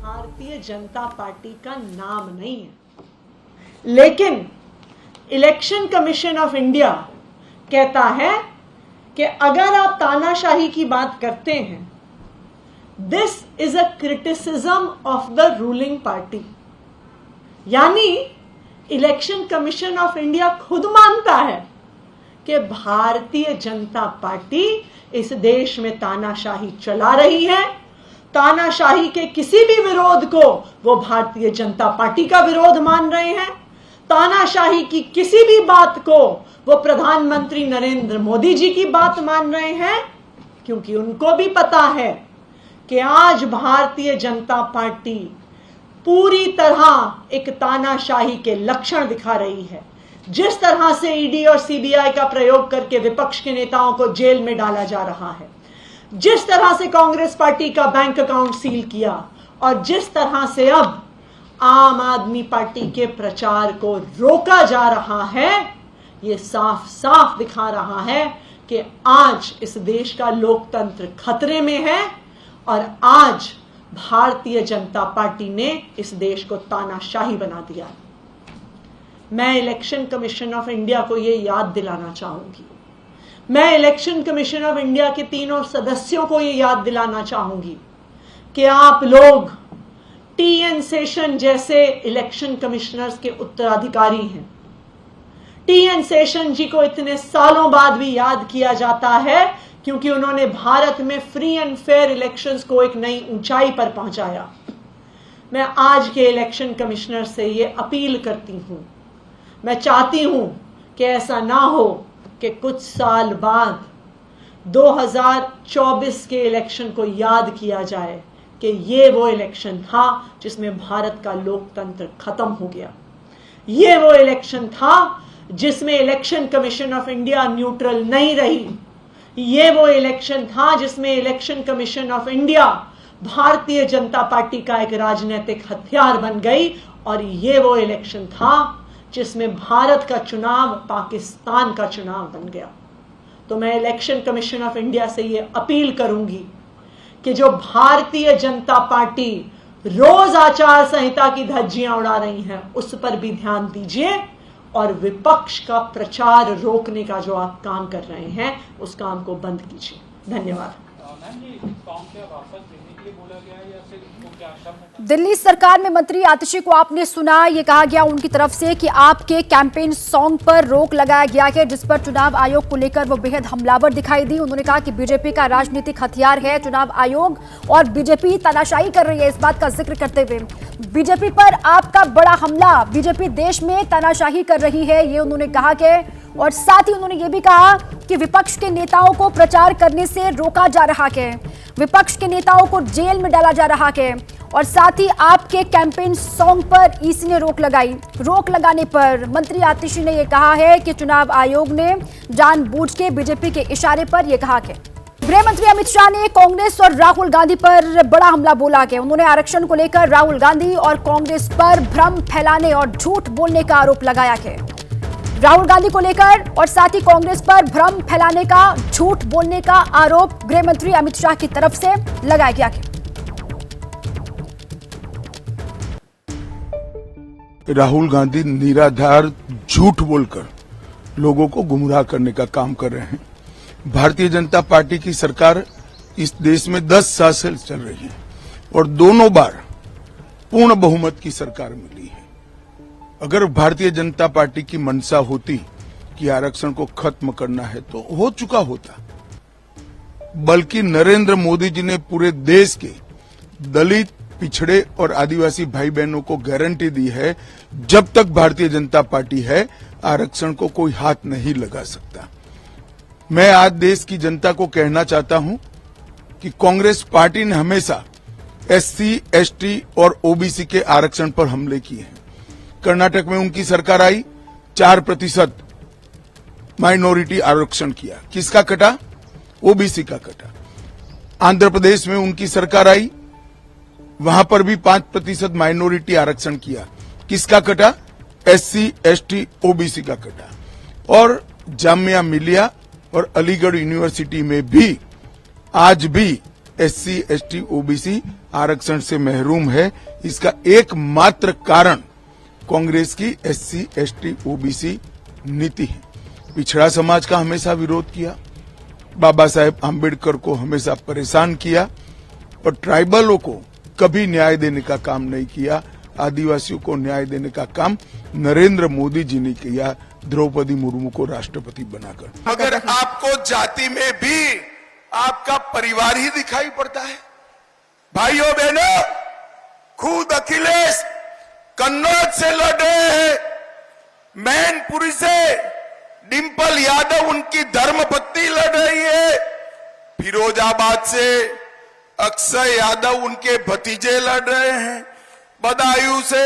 Bharatiya Janata party का नाम नहीं है, लेकिन इलेक्शन कमीशन ऑफ इंडिया कहता है कि अगर आप तानाशाही की बात करते हैं, this is a criticism of the ruling party. यानी इलेक्शन कमीशन ऑफ इंडिया खुद मानता है कि भारतीय जनता पार्टी इस देश में तानाशाही चला रही है। तानाशाही के किसी भी विरोध को वो भारतीय जनता पार्टी का विरोध मान रहे हैं। तानाशाही की किसी भी बात को वो प्रधानमंत्री नरेंद्र मोदी जी की बात मान रहे हैं, क्योंकि उनको भी पता है कि आज भारतीय जनता पार्टी पूरी तरह एक तानाशाही के लक्षण दिखा रही है। जिस तरह से ईडी और सीबीआई का प्रयोग करके विपक्ष के नेताओं को जेल में डाला जा रहा है, जिस तरह से कांग्रेस पार्टी का बैंक अकाउंट सील किया, और जिस तरह से अब आम आदमी पार्टी के प्रचार को रोका जा रहा है, ये साफ साफ दिखा रहा है कि आज इस देश का लोकतंत्र खतरे में है और आज भारतीय जनता पार्टी ने इस देश को तानाशाही बना दिया। मैं इलेक्शन कमीशन ऑफ इंडिया को यह याद दिलाना चाहूंगी, मैं इलेक्शन कमीशन ऑफ इंडिया के तीनों सदस्यों को यह याद दिलाना चाहूंगी कि आप लोग टीएन शेषन जैसे इलेक्शन कमिश्नर्स के उत्तराधिकारी हैं। टीएन शेषन जी को इतने सालों बाद भी याद किया जाता है क्योंकि उन्होंने भारत में फ्री एंड फेयर इलेक्शंस को एक नई ऊंचाई पर पहुंचाया। मैं आज के इलेक्शन कमिश्नर से ये अपील करती हूं, मैं चाहती हूं कि ऐसा ना हो कि कुछ साल बाद 2024 के इलेक्शन को याद किया जाए कि ये वो इलेक्शन था जिसमें भारत का लोकतंत्र खत्म हो गया। ये वो इलेक्शन था जिसमें election commission of India neutral नहीं रही। ये वो इलेक्शन था जिसमें election commission of India Bharatiya Janata party का एक राजनीतिक हथियार बन गई। और ये वो इलेक्शन था जिसमें भारत का चुनाव पाकिस्तान का चुनाव बन गया। तो मैं इलेक्शन कमीशन ऑफ इंडिया से ये अपील करूंगी कि जो भारतीय जनता पार्टी रोज आचार संहिता की धज्जियां उड़ा रही हैं, उस पर भी ध्यान दीजिए और विपक्ष का प्रचार रोकने का जो आप काम कर रहे हैं उस काम को बंद कीजिए। धन्यवाद। दिल्ली सरकार में मंत्री आतिशी को आपने सुना, ये कहा गया उनकी तरफ से कि आपके कैंपेन सॉन्ग पर रोक लगाया गया है, जिस पर चुनाव आयोग को लेकर वो बेहद हमलावर दिखाई दी। उन्होंने कहा कि बीजेपी का राजनीतिक हथियार है चुनाव आयोग और बीजेपी तानाशाही कर रही है। इस बात का जिक्र करते हुए बीजेपी पर आपका बड़ा हमला, बीजेपी देश में तानाशाही कर रही है, ये उन्होंने कहा कि, और साथ ही उन्होंने ये भी कहा कि विपक्ष के नेताओं को प्रचार करने से रोका जा रहा है, विपक्ष के नेताओं को जेल में डाला जा रहा है, और साथ ही आपके कैंपेन सॉन्ग पर ईसी ने रोक लगाई। रोक लगाने पर मंत्री आतिशी ने यह कहा है कि चुनाव आयोग ने जानबूझ के बीजेपी के इशारे पर यह कहा है। गृह मंत्री अमित शाह ने कांग्रेस और राहुल गांधी पर बड़ा हमला बोला है। उन्होंने आरक्षण को लेकर राहुल गांधी और कांग्रेस पर भ्रम फैलाने और झूठ बोलने का आरोप लगाया है। राहुल गांधी को लेकर और साथ ही कांग्रेस पर भ्रम फैलाने का, झूठ बोलने का आरोप गृह मंत्री अमित शाह की तरफ से लगाया गया है। राहुल गांधी निराधार झूठ बोलकर लोगों को गुमराह करने का काम कर रहे हैं। भारतीय जनता पार्टी की सरकार इस देश में 10 साल से चल रही है और दोनों बार पूर्ण बहुमत की सरकार मिली है। अगर भारतीय जनता पार्टी की मंशा होती कि आरक्षण को खत्म करना है तो हो चुका होता, बल्कि नरेंद्र मोदी जी ने पूरे देश के दलित, पिछड़े और आदिवासी भाई बहनों को गारंटी दी है, जब तक भारतीय जनता पार्टी है आरक्षण को कोई हाथ नहीं लगा सकता। मैं आज देश की जनता को कहना चाहता हूं कि कांग्रेस पार्टी ने हमेशा एससी, एसटी और ओबीसी के आरक्षण पर हमले किए हैं। कर्नाटक में उनकी सरकार आई, 4% माइनॉरिटी आरक्षण किया, किसका कटा? ओबीसी का कटा। आंध्र प्रदेश में उनकी सरकार आई, वहां पर भी 5% माइनॉरिटी आरक्षण किया, किसका कटा? एससी, एसटी, ओबीसी का कटा। और जामिया मिलिया और अलीगढ़ यूनिवर्सिटी में भी आज भी SC, ST, OBC आरक्षण से महरूम है, इसका एकमात्र कारण कांग्रेस की SC, ST, OBC नीति है। पिछड़ा समाज का हमेशा विरोध किया, बाबा साहेब आम्बेडकर को हमेशा परेशान किया और ट्राइबलों को कभी न्याय देने का काम नहीं किया। आदिवासियों को न्याय देने का काम नरेंद्र मोदी जी ने किया, द्रौपदी मुर्मू को राष्ट्रपति बनाकर। अगर आपको जाति में भी आपका परिवार ही दिखाई पड़ता है, भाइयों बहनों, खुद अखिलेश कन्नौज से लड़ रहे हैं, मैनपुरी से डिंपल यादव उनकी धर्मपत्नी लड़ रही है, फिरोजाबाद से अक्षय यादव उनके भतीजे लड़ रहे हैं, बदायूं से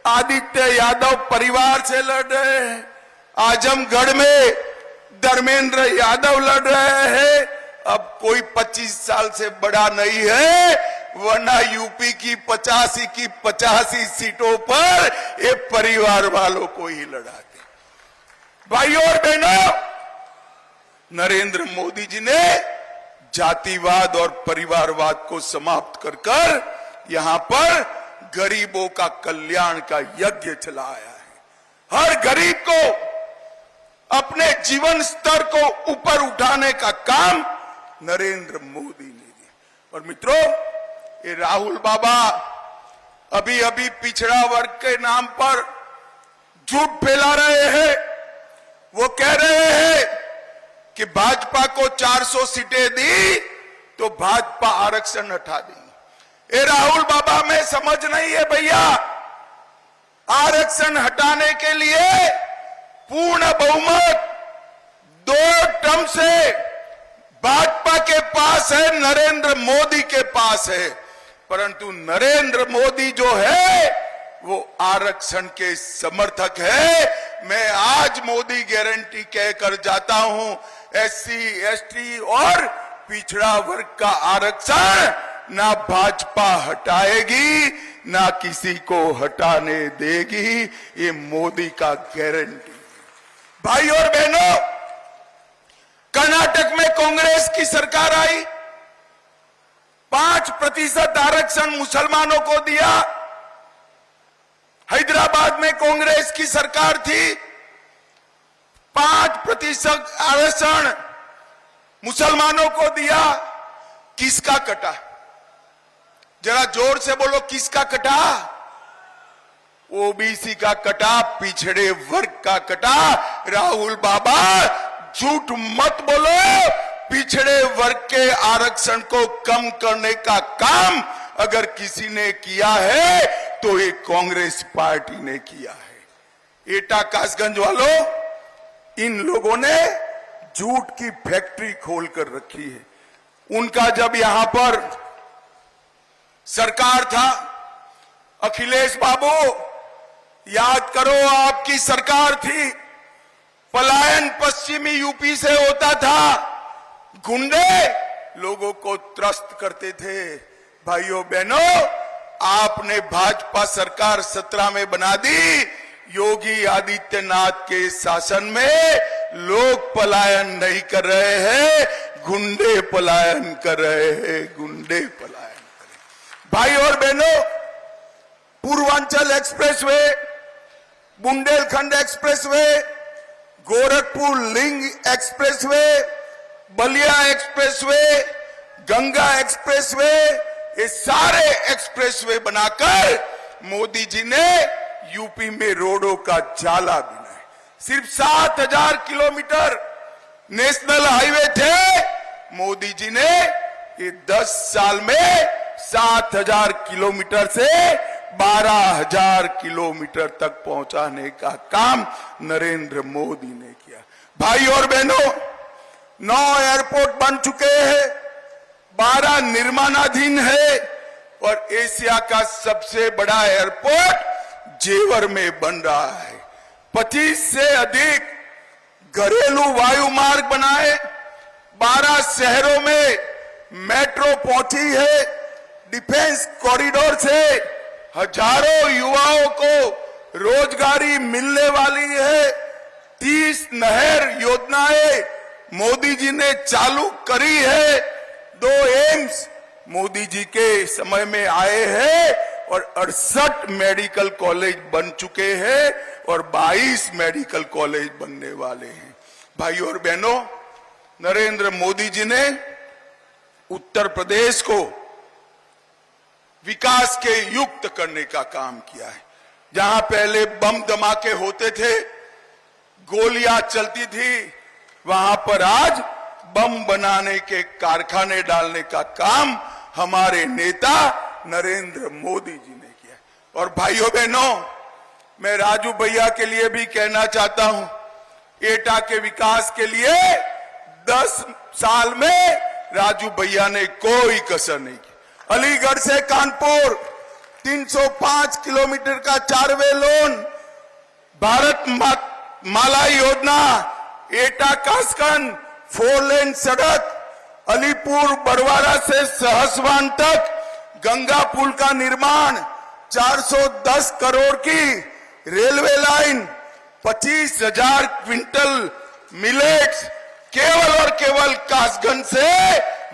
आदित्य यादव परिवार से लड़ रहे हैं, आजमगढ़ में धर्मेंद्र यादव लड़ रहे हैं। अब कोई 25 साल से बड़ा नहीं है, वरना यूपी की 85 की 85 सीटों पर ये परिवार वालों को ही लड़ाते। भाइयों और बहनों, नरेंद्र मोदी जी ने जातिवाद और परिवारवाद को समाप्त कर यहां पर गरीबों का कल्याण का यज्ञ चलाया है। हर गरीब को अपने जीवन स्तर को ऊपर उठाने का काम नरेंद्र मोदी ने किया। और मित्रों, ये राहुल बाबा अभी अभी पिछड़ा वर्ग के नाम पर झूठ फैला रहे हैं। वो कह रहे हैं कि भाजपा को 400 सीटें दी तो भाजपा आरक्षण हटा देंगे। ये राहुल बाबा में समझ नहीं है भैया, आरक्षण हटाने के लिए पूर्ण बहुमत 2 टर्म से भाजपा के पास है, नरेंद्र मोदी के पास है, परंतु नरेंद्र मोदी जो है वो आरक्षण के समर्थक है। मैं आज मोदी गारंटी कहकर जाता हूं, SC, ST और पिछड़ा वर्ग का आरक्षण ना भाजपा हटाएगी, ना किसी को हटाने देगी, ये मोदी का गारंटी। भाई और बहनों, कर्नाटक में कांग्रेस की सरकार आई, 5% आरक्षण मुसलमानों को दिया। हैदराबाद में कांग्रेस की सरकार थी, 5% आरक्षण मुसलमानों को दिया। किसका कटा? जरा जोर से बोलो, किसका कटा? ओबीसी का कटा, पिछड़े वर्ग का कटा। राहुल बाबा झूठ मत बोलो, पिछड़े वर्ग के आरक्षण को कम करने का काम अगर किसी ने किया है तो ये कांग्रेस पार्टी ने किया है। एटा कासगंज वालों, इन लोगों ने झूठ की फैक्ट्री खोलकर रखी है। उनका जब यहां पर सरकार था, अखिलेश बाबू याद करो, आपकी सरकार थी, पलायन पश्चिमी यूपी से होता था, गुंडे लोगों को त्रस्त करते थे। भाइयों बहनों, आपने भाजपा सरकार 17 में बना दी। योगी आदित्यनाथ के शासन में लोग पलायन नहीं कर रहे हैं, गुंडे पलायन कर रहे हैं, गुंडे पलायन कर रहे हैं। भाई और बहनों, Purvanchal expressway, Bundelkhand expressway, Gorakhpur link expressway, Ballia expressway, Ganga expressway, ये सारे एक्सप्रेसवे बनाकर मोदी जी ने यूपी में रोडों का जाला बनाया। सिर्फ 7000 किलोमीटर नेशनल हाईवे थे, मोदी जी ने ये 10 साल में 7000 किलोमीटर से 12000 किलोमीटर तक पहुंचाने का काम नरेंद्र मोदी ने किया। भाई और बहनों, 9 एयरपोर्ट बन चुके हैं, 12 निर्माणाधीन है और एशिया का सबसे बड़ा एयरपोर्ट जेवर में बन रहा है। 25 से अधिक घरेलू वायु मार्ग बनाए, 12 शहरों में मेट्रो पहुंची है। डिफेंस कॉरिडोर से हजारों युवाओं को रोजगारी मिलने वाली है। 30 नहर योजनाएं मोदी जी ने चालू करी है। 2 एम्स मोदी जी के समय में आए हैं और 68 मेडिकल कॉलेज बन चुके हैं और 22 मेडिकल कॉलेज बनने वाले हैं। भाइयों और बहनों, नरेंद्र मोदी जी ने उत्तर प्रदेश को विकास के युक्त करने का काम किया है। जहां पहले बम धमाके होते थे, गोलियां चलती थी, वहां पर आज बम बनाने के कारखाने डालने का काम हमारे नेता नरेंद्र मोदी जी ने किया। और भाइयों बहनों, मैं राजू भैया के लिए भी कहना चाहता हूं, एटा के विकास के लिए 10 साल में राजू भैया ने कोई कसर नहीं की। अलीगढ़ से कानपुर 305 किलोमीटर का 4वे लोन, भारत माला योजना, एटा कासगंज 4 लेन सड़क, अलीपुर बड़वाड़ा से सहसवान तक गंगा पुल का निर्माण, 410 करोड़ की रेलवे लाइन, 25,000 क्विंटल मिलेट्स केवल और केवल कासगंज से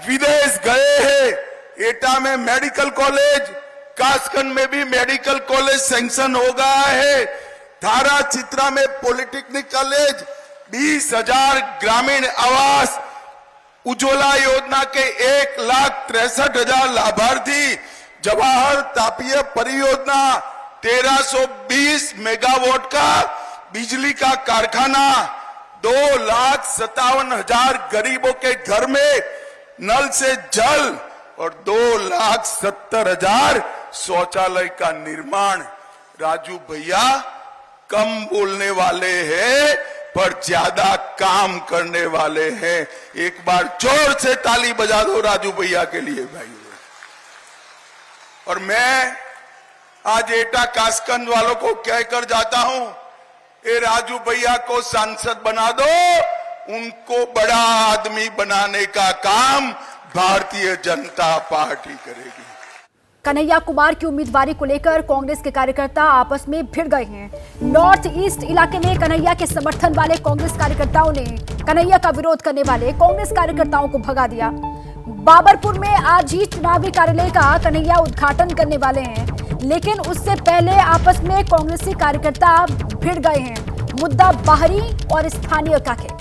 विदेश गए हैं। एटा में मेडिकल कॉलेज, कासगंज में भी मेडिकल कॉलेज सैंक्शन हो गया है। थारा चित्रा में पॉलिटेक्निक कॉलेज, 20,000 ग्रामीण आवास, उज्ज्वला योजना के 1,63,000 लाभार्थी, जवाहर तापीय परियोजना 1320 मेगावाट का बिजली का कारखाना, 2,57,000 गरीबों के घर में नल से जल और 2,70,000 शौचालय का निर्माण। राजू भैया कम बोलने वाले हैं पर ज्यादा काम करने वाले हैं। एक बार जोर से ताली बजा दो राजू भैया के लिए भाइयों। और मैं आज एटा कासगंज वालों को कहकर जाता हूं, ए राजू भैया को सांसद बना दो, उनको बड़ा आदमी बनाने का काम भारतीय जनता पार्टी करेगी। कन्हैया कुमार की उम्मीदवारी को लेकर कांग्रेस के कार्यकर्ता आपस में भिड़ गए हैं। नॉर्थ ईस्ट इलाके में कन्हैया के समर्थन वाले कांग्रेस कार्यकर्ताओं ने कन्हैया का विरोध करने वाले कांग्रेस कार्यकर्ताओं को भगा दिया। बाबरपुर में आज ही चुनावी कार्यालय का कन्हैया उद्घाटन करने वाले हैं, लेकिन उससे पहले आपस में कांग्रेसी कार्यकर्ता भिड़ गए हैं। मुद्दा बाहरी और स्थानीय का है।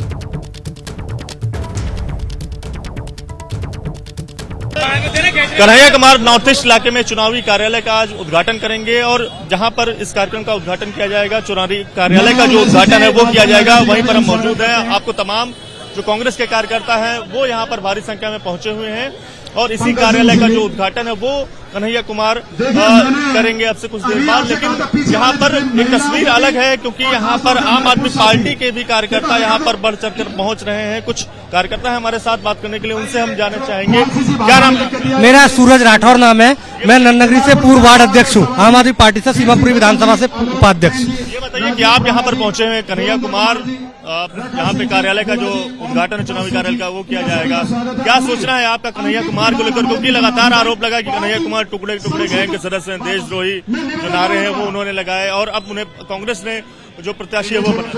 कन्हैया कुमार नॉर्थ ईस्ट इलाके में चुनावी कार्यालय का आज उद्घाटन करेंगे और जहां पर इस कार्यक्रम का उद्घाटन किया जाएगा, चुनावी कार्यालय का जो उद्घाटन है वो किया जाएगा, वहीं पर हम मौजूद हैं। आपको तमाम जो कांग्रेस के कार्यकर्ता हैं वो यहां पर भारी संख्या में पहुंचे हुए हैं और इसी कार्यालय का जो उद्घाटन है वो कन्हैया कुमार करेंगे अब से कुछ देर बाद। लेकिन यहाँ पर एक तस्वीर अलग है, क्योंकि यहाँ पर आम आदमी पार्टी के भी कार्यकर्ता यहाँ पर बढ़ चढ़कर पहुंच रहे हैं। कुछ कार्यकर्ता है हमारे साथ बात करने के लिए, उनसे हम जानना चाहेंगे। क्या नाम है? मेरा सूरज राठौर नाम है। मैं नन्नगरी से पूर्व वार्ड अध्यक्ष हूँ, आम आदमी पार्टी से सीमापुरी विधानसभा से उपाध्यक्ष। ये बताइए कि आप यहाँ पर पहुंचे हैं, कन्हैया कुमार यहाँ पे कार्यालय का जो उद्घाटन है चुनावी कार्यालय का वो किया जाएगा, क्या सोचना है आपका कन्हैया कुमार को लेकर? क्योंकि लगातार आरोप लगा कि कन्हैया कुमार टुकड़े टुकड़े गैंग के सदस्य हैं, देशद्रोही जो नारे हैं वो उन्होंने लगाए और अब उन्हें कांग्रेस ने जो प्रत्याशी है वो बना।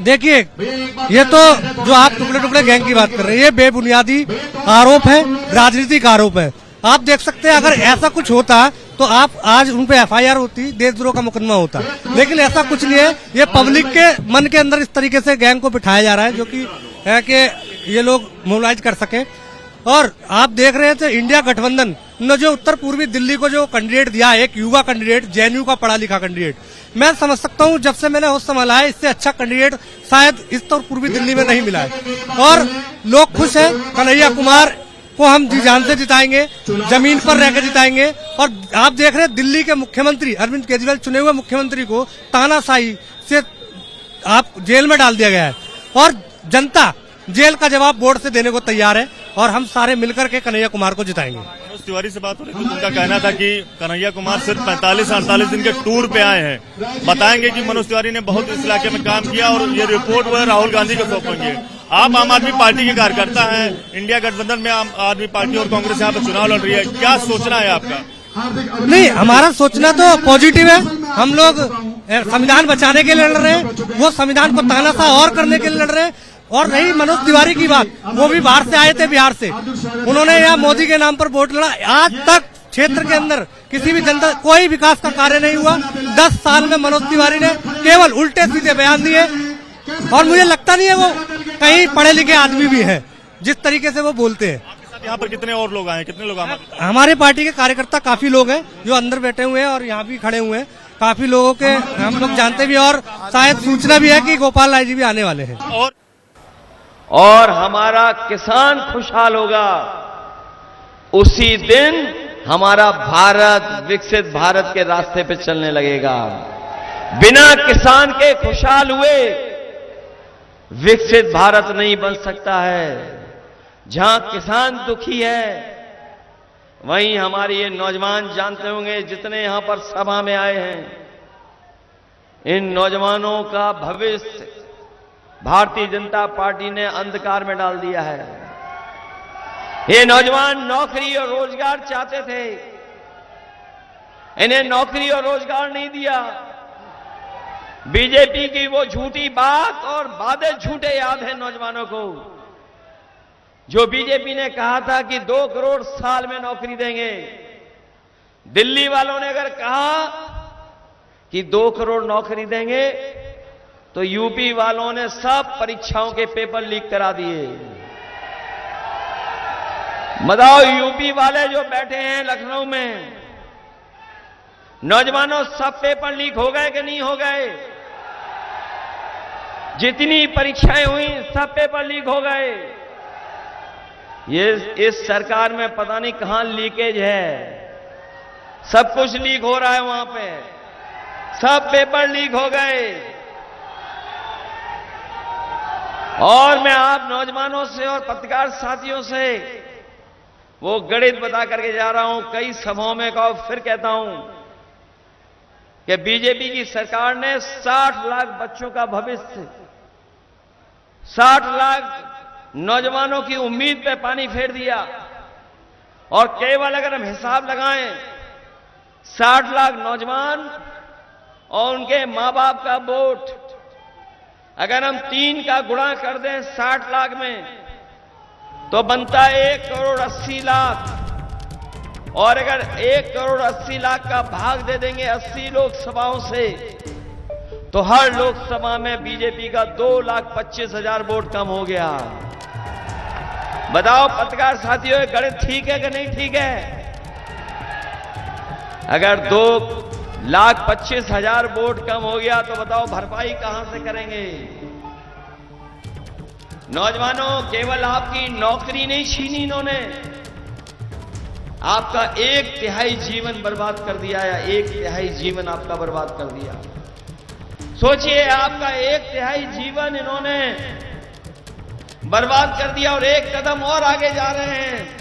देखिए, ये तो जो आप टुकड़े टुकड़े गैंग की बात कर रहे हैं, ये बेबुनियादी आरोप है, राजनीतिक आरोप है। आप देख सकते हैं, अगर ऐसा कुछ होता तो आप आज उन पे एफआईआर होती, देशद्रोह का मुकदमा होता, लेकिन ऐसा कुछ नहीं है। ये पब्लिक के मन के अंदर इस तरीके से गैंग को बिठाया जा रहा है जो कि है कि ये लोग मोबिलाइज कर सके। और आप देख रहे थे इंडिया गठबंधन ने जो उत्तर पूर्वी दिल्ली को जो कैंडिडेट दिया, एक युवा कैंडिडेट, जेएनयू का पढ़ा लिखा कैंडिडेट, मैं समझ सकता हूँ जब से मैंने होश संभाला है इससे अच्छा कैंडिडेट शायद इस उत्तर पूर्वी दिल्ली में नहीं मिला है। और लोग खुश हैं, कन्हैया कुमार को हम जी जान से जिताएंगे, जमीन पर रहकर जिताएंगे। और आप देख रहे हैं दिल्ली के मुख्यमंत्री अरविंद केजरीवाल, चुने हुए मुख्यमंत्री को तानाशाही से आप जेल में डाल दिया गया है और जनता जेल का जवाब बोर्ड से देने को तैयार है और हम सारे मिलकर के कन्हैया कुमार को जिताएंगे। मनोज तिवारी से बात हो रही थी, उनका कहना था कि कन्हैया कुमार सिर्फ 45-48 दिन के टूर पे आए हैं। बताएंगे कि मनोज तिवारी ने बहुत इस इलाके में काम किया और ये रिपोर्ट वो राहुल गांधी को सौंपेंगे। आप आम आदमी पार्टी के कार्यकर्ता हैं, इंडिया गठबंधन में आम आदमी पार्टी और कांग्रेस यहाँ पे चुनाव लड़ रही है, क्या सोचना है आपका? नहीं, हमारा सोचना तो पॉजिटिव है। हम लोग संविधान बचाने के लिए लड़ रहे हैं, वो संविधान को तानाशाह और करने के लिए लड़ रहे हैं। और रही मनोज तिवारी की बात, वो भी बाहर से आए थे, बिहार से। उन्होंने यहाँ मोदी के नाम पर वोट लड़ा। आज तक क्षेत्र के अंदर किसी भी जनता कोई विकास का कार्य नहीं हुआ। 10 साल में मनोज तिवारी ने केवल उल्टे सीधे बयान दिए, और मुझे लगता नहीं है वो कहीं पढ़े लिखे आदमी भी है, जिस तरीके से वो बोलते हैं। यहाँ पर कितने और लोग आए, कितने लोग आए? हमारे पार्टी के कार्यकर्ता काफी लोग हैं जो अंदर बैठे हुए हैं और यहाँ भी खड़े हुए हैं। काफी लोगों के हम लोग जानते भी, और शायद सूचना भी है कि गोपाल राय जी भी आने वाले हैं। और हमारा किसान खुशहाल होगा, उसी दिन हमारा भारत विकसित भारत के रास्ते पे चलने लगेगा। बिना किसान के खुशहाल हुए विकसित भारत नहीं बन सकता है। जहां किसान दुखी है, वहीं हमारे ये नौजवान जानते होंगे जितने यहां पर सभा में आए हैं, इन नौजवानों का भविष्य भारतीय जनता पार्टी ने अंधकार में डाल दिया है। ये नौजवान नौकरी और रोजगार चाहते थे, इन्हें नौकरी और रोजगार नहीं दिया। बीजेपी की वो झूठी बात और वादे झूठे याद है नौजवानों को, जो बीजेपी ने कहा था कि 2 करोड़ साल में नौकरी देंगे। दिल्ली वालों ने अगर कहा कि 2 करोड़ नौकरी देंगे, तो यूपी वालों ने सब परीक्षाओं के पेपर लीक करा दिए। बताओ, यूपी वाले जो बैठे हैं लखनऊ में, नौजवानों, सब पेपर लीक हो गए कि नहीं हो गए? जितनी परीक्षाएं हुई सब पेपर लीक हो गए। ये इस सरकार में पता नहीं कहां लीकेज है, सब कुछ लीक हो रहा है वहां पे, सब पेपर लीक हो गए। और मैं आप नौजवानों से और पत्रकार साथियों से वो गणित बता करके जा रहा हूं, कई सभाओं में कहा, फिर कहता हूं कि बीजेपी की सरकार ने 60 लाख बच्चों का भविष्य, 60 लाख नौजवानों की उम्मीद पे पानी फेर दिया। और केवल अगर हम हिसाब लगाएं, 60 लाख नौजवान और उनके मां बाप का वोट, अगर हम 3 का गुणा कर दें 60 लाख में, तो बनता है 1 करोड़ 80 लाख। और अगर 1 करोड़ 80 लाख का भाग दे देंगे 80 लोकसभाओं से, तो हर लोकसभा में बीजेपी का 2,25,000 वोट कम हो गया। बताओ पत्रकार साथियों, ये गणित ठीक है कि नहीं ठीक है? अगर 2,25,000 वोट कम हो गया, तो बताओ भरपाई कहां से करेंगे? नौजवानों, केवल आपकी नौकरी नहीं छीनी इन्होंने, आपका 1/3 जीवन बर्बाद कर दिया, या 1/3 जीवन आपका बर्बाद कर दिया। सोचिए, आपका 1/3 जीवन इन्होंने बर्बाद कर दिया, और एक कदम और आगे जा रहे हैं।